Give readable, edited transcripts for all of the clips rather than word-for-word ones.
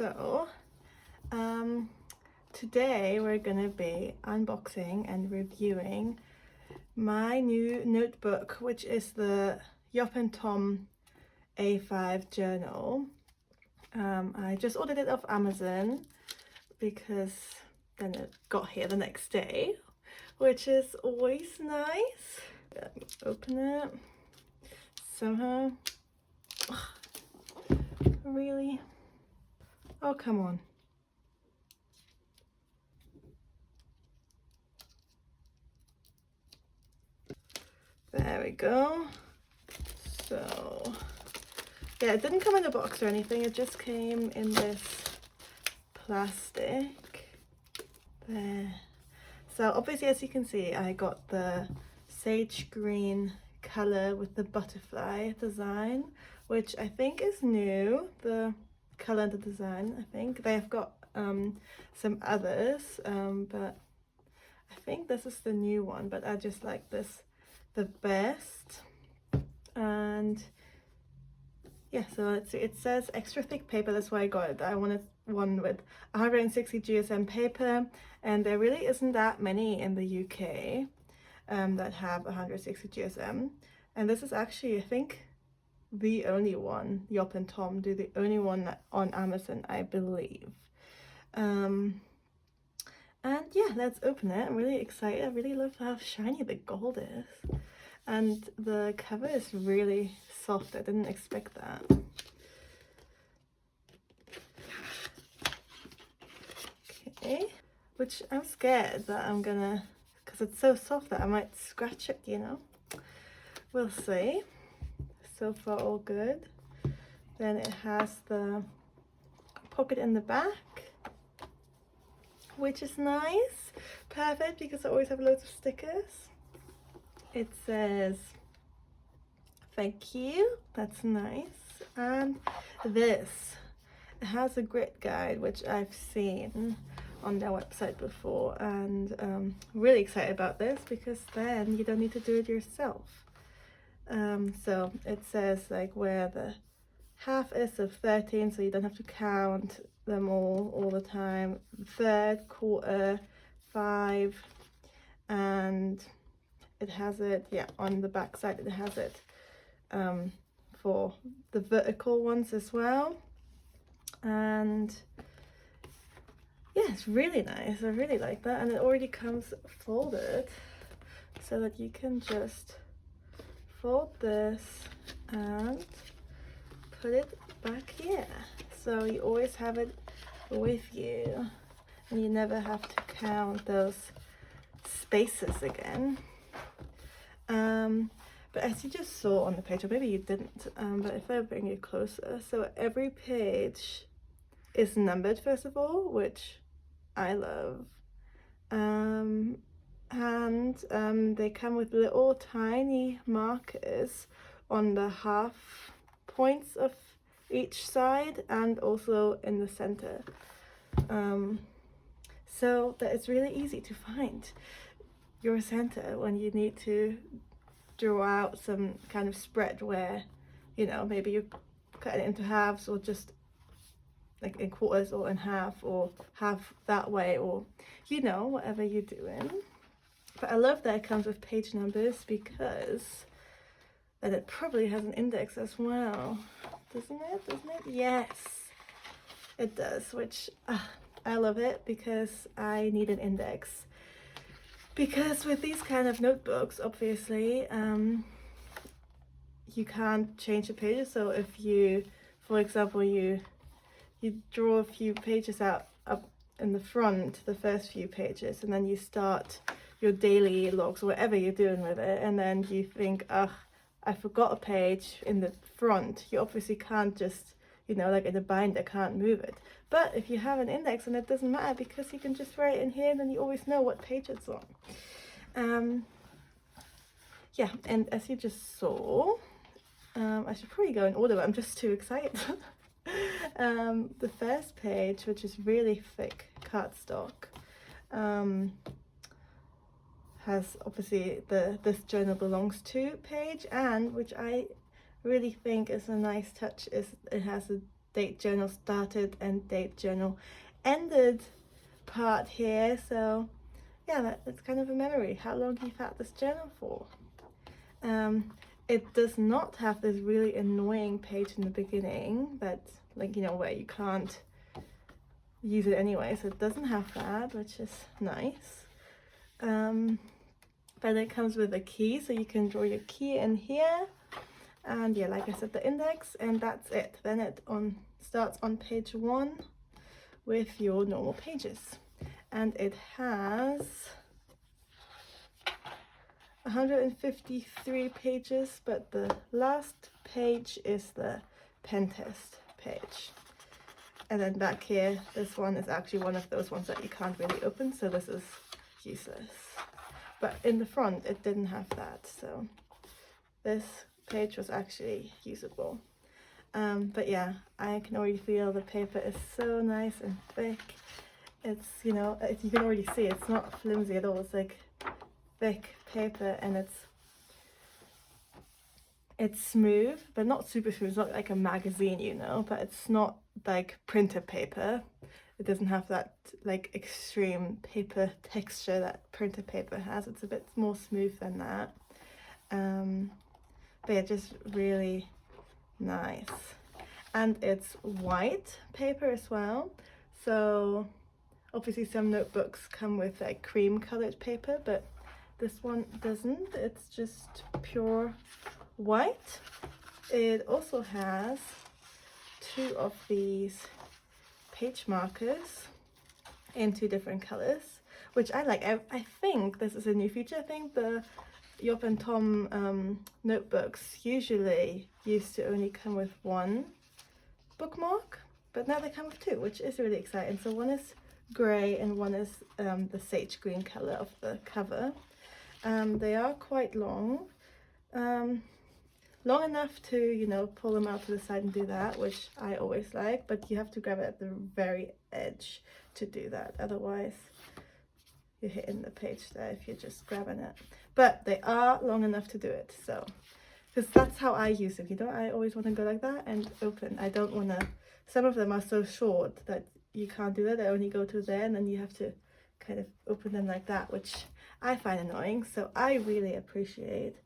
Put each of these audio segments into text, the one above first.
So today we're gonna be unboxing and reviewing my new notebook, which is the Yop Tom A5 journal. I just ordered it off Amazon because then it got here the next day, which is always nice. Let me open it somehow. Ugh, really? Oh, come on. There we go. So yeah, it didn't come in a box or anything, it just came in this plastic there. So obviously, as you can see, I got the sage green color with the butterfly design, which I think is new, the color and the design. I think they've got some others, but I think this is the new one, but I just like this the best. And yeah, so let's see, it says extra thick paper, that's why I got it. I wanted one with 160 GSM paper, and there really isn't that many in the UK that have 160 GSM, and this is actually, I think, the only one. Yop and Tom do the only one on Amazon, I believe. And yeah, let's open it. I'm really excited. I really love how shiny the gold is. And the cover is really soft. I didn't expect that. Okay, which I'm scared that I'm gonna, because it's so soft that I might scratch it, you know. We'll see. So far all good. Then it has the pocket in the back, which is nice. Perfect, because I always have loads of stickers. It says thank you, that's nice. And this, it has a grit guide, which I've seen on their website before, and I'm really excited about this because then you don't need to do it yourself. So it says like where the half is of 13, so you don't have to count them all the time. Third, quarter, 5, and it has it, yeah, on the back side it has it for the vertical ones as well. And yeah, it's really nice. I really like that, and it already comes folded so that you can just fold this and put it back here, so you always have it with you and you never have to count those spaces again. But as you just saw on the page, or maybe you didn't, but if I bring it closer, so every page is numbered first of all, which I love, and they come with little tiny markers on the half points of each side and also in the center, so that it's really easy to find your center when you need to draw out some kind of spread where, you know, maybe you cut it into halves, or just like in quarters, or in half, or half that way, or you know, whatever you're doing. But I love that it comes with page numbers, because then it probably has an index as well, doesn't it? Yes, it does, which I love it, because I need an index. Because with these kind of notebooks, obviously, you can't change the pages. So if you, for example, you draw a few pages out up in the front, the first few pages, and then you start your daily logs, whatever you're doing with it, and then you think, I forgot a page in the front, you obviously can't just, you know, like in a binder, can't move it. But if you have an index, and it doesn't matter, because you can just write it in here, and then you always know what page it's on. Yeah, and as you just saw, I should probably go in order, but I'm just too excited. The first page, which is really thick cardstock, has obviously this journal belongs to page, and which I really think is a nice touch, is it has a date journal started and date journal ended part here. So yeah, that's kind of a memory. How long you've had this journal for. It does not have this really annoying page in the beginning that, like, you know, where you can't use it anyway, so it doesn't have that, which is nice. But it comes with a key, so you can draw your key in here, and yeah, like I said, the index, and that's it. Then it starts on page 1 with your normal pages, and it has 153 pages, but the last page is the pen test page. And then back here, this one is actually one of those ones that you can't really open, so this is useless. But in the front, it didn't have that, so this page was actually usable. But yeah, I can already feel the paper is so nice and thick. It's, you know, you can already see it's not flimsy at all. It's like thick paper, and it's smooth, but not super smooth. It's not like a magazine, you know, but it's not like printer paper. It doesn't have that like extreme paper texture that printer paper has. It's a bit more smooth than that. But yeah, just really nice. And it's white paper as well. So obviously some notebooks come with like cream colored paper, but this one doesn't. It's just pure white. It also has 2 of these page markers in 2 different colors, which I like. I think this is a new feature. I think the Yop and Tom notebooks usually used to only come with 1 bookmark, but now they come with 2, which is really exciting. So one is grey and one is the sage green color of the cover. They are quite long. Long enough to, you know, pull them out to the side and do that, which I always like, but you have to grab it at the very edge to do that, otherwise you're hitting the page there if you're just grabbing it. But they are long enough to do it, so, because that's how I use them, you know, I always want to go like that and open. I don't want to, some of them are so short that you can't do that, they only go to there, and then you have to kind of open them like that, which I find annoying. So I really appreciate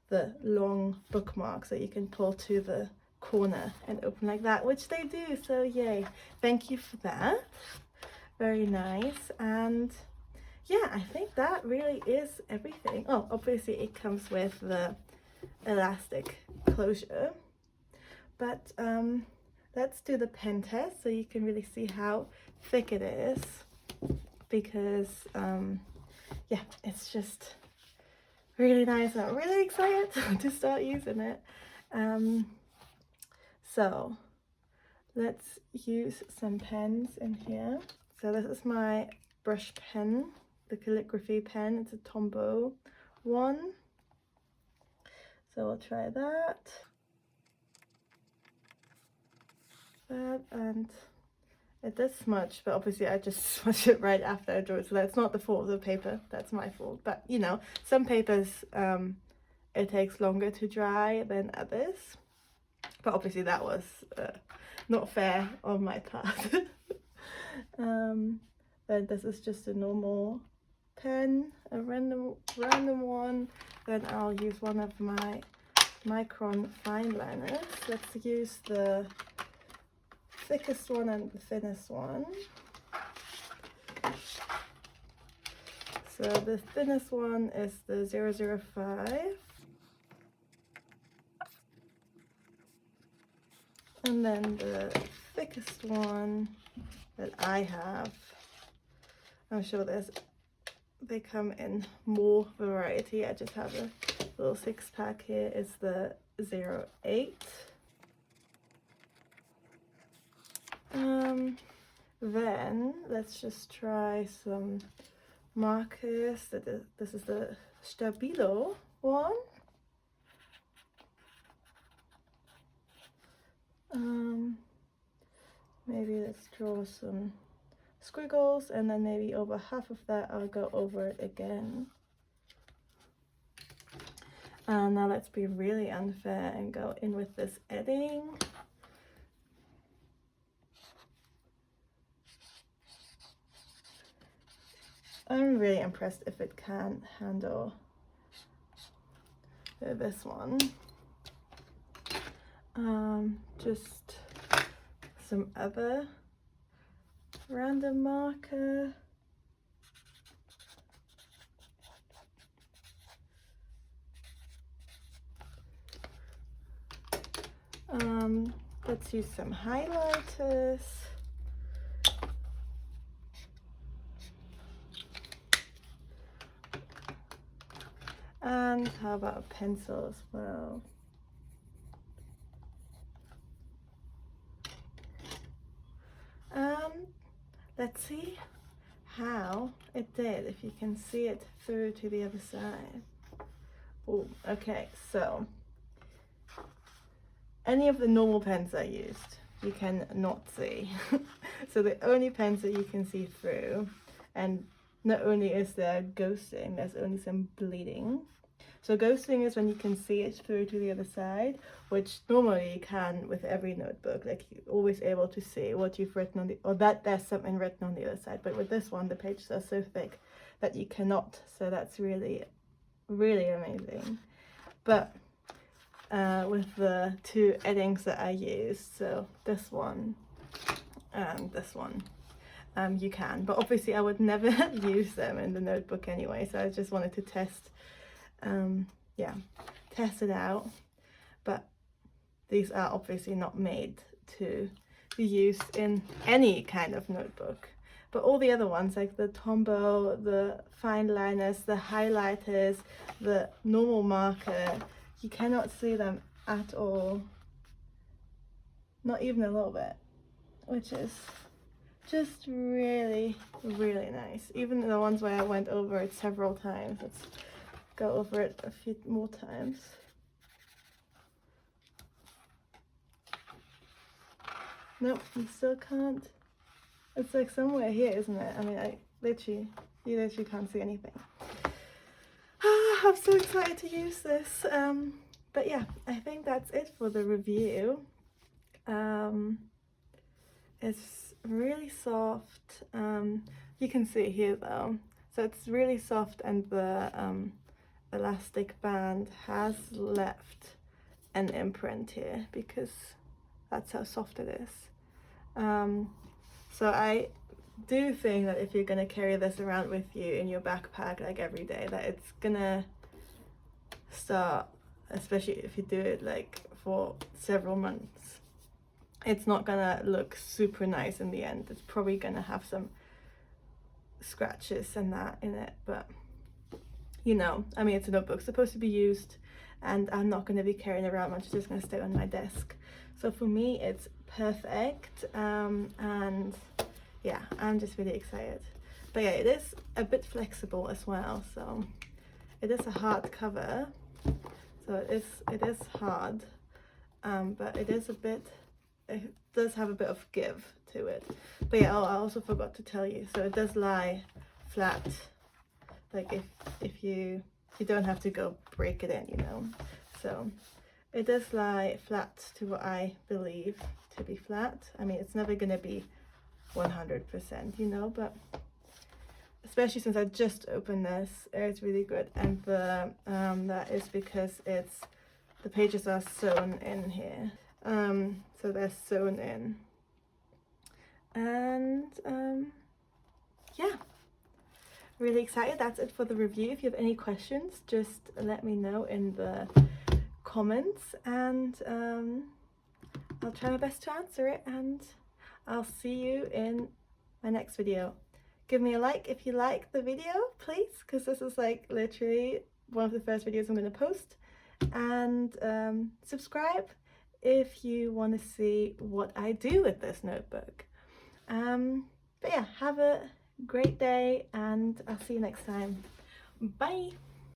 the long bookmarks that you can pull to the corner and open like that, which they do, so yay, thank you for that. Very nice. And yeah, I think that really is everything. Oh, obviously it comes with the elastic closure, but let's do the pen test so you can really see how thick it is, because yeah, it's just really nice. I'm really excited to start using it. So let's use some pens in here. So this is my brush pen, the calligraphy pen. It's a Tombow one. So I'll try that. And it does smudge, but obviously I just smudged it right after I drew it, so that's not the fault of the paper, that's my fault. But you know, some papers it takes longer to dry than others, but obviously that was not fair on my part. Then this is just a normal pen, a random one. Then I'll use one of my micron fine liners. Let's use the thickest one and the thinnest one. So the thinnest one is the 005, and then the thickest one that I have, I'm sure they come in more variety, I just have a little 6-pack here, is the 08. Then let's just try some markers. This is the Stabilo one. Maybe let's draw some squiggles, and then maybe over half of that I'll go over it again. Now let's be really unfair and go in with this edding. I'm really impressed if it can handle this one. Just some other random marker. Let's use some highlighters. And how about a pencil as well? Let's see how it did, if you can see it through to the other side. Oh, okay, so any of the normal pens I used, you can not see. So the only pens that you can see through, and not only is there ghosting, there's only some bleeding. So ghosting is when you can see it through to the other side, which normally you can with every notebook. Like, you're always able to see what you've written on the, or that there's something written on the other side. But with this one, the pages are so thick that you cannot. So that's really, really amazing. But with the two eddings that I used, so this one and this one, you can. But obviously I would never use them in the notebook anyway. So I just wanted to test test it out. But these are obviously not made to be used in any kind of notebook. But all the other ones, like the Tombow, the fine liners, the highlighters, the normal marker, you cannot see them at all. Not even a little bit, which is just really, really nice. Even the ones where I went over it several times. Let's go over it a few more times. Nope, you still can't. It's like somewhere here, isn't it? I mean, you literally can't see anything. I'm so excited to use this. But yeah, I think that's it for the review. It's really soft. You can see it here though. So it's really soft, and the elastic band has left an imprint here because that's how soft it is. So I do think that if you're gonna carry this around with you in your backpack like every day, that it's gonna start, especially if you do it like for several months, it's not gonna look super nice in the end. It's probably gonna have some scratches and that in it, but you know, I mean, it's a notebook supposed to be used, and I'm not going to be carrying it around much. It's just going to stay on my desk. So for me, it's perfect. And yeah, I'm just really excited. But yeah, it is a bit flexible as well. So it is a hard cover. So it is hard, but it does have a bit of give to it. But yeah, I also forgot to tell you. So it does lie flat. Like if you don't have to go break it in, you know. So it does lie flat to what I believe to be flat. I mean, it's never gonna be 100%, you know, but especially since I just opened this, it's really good. And the that is because the pages are sewn in here. So they're sewn in. And yeah. Really excited. That's it for the review. If you have any questions, just let me know in the comments, and I'll try my best to answer it, and I'll see you in my next video. Give me a like if you like the video, please, because this is like literally one of the first videos I'm going to post, and subscribe if you want to see what I do with this notebook. But yeah, have a great day, and I'll see you next time. Bye.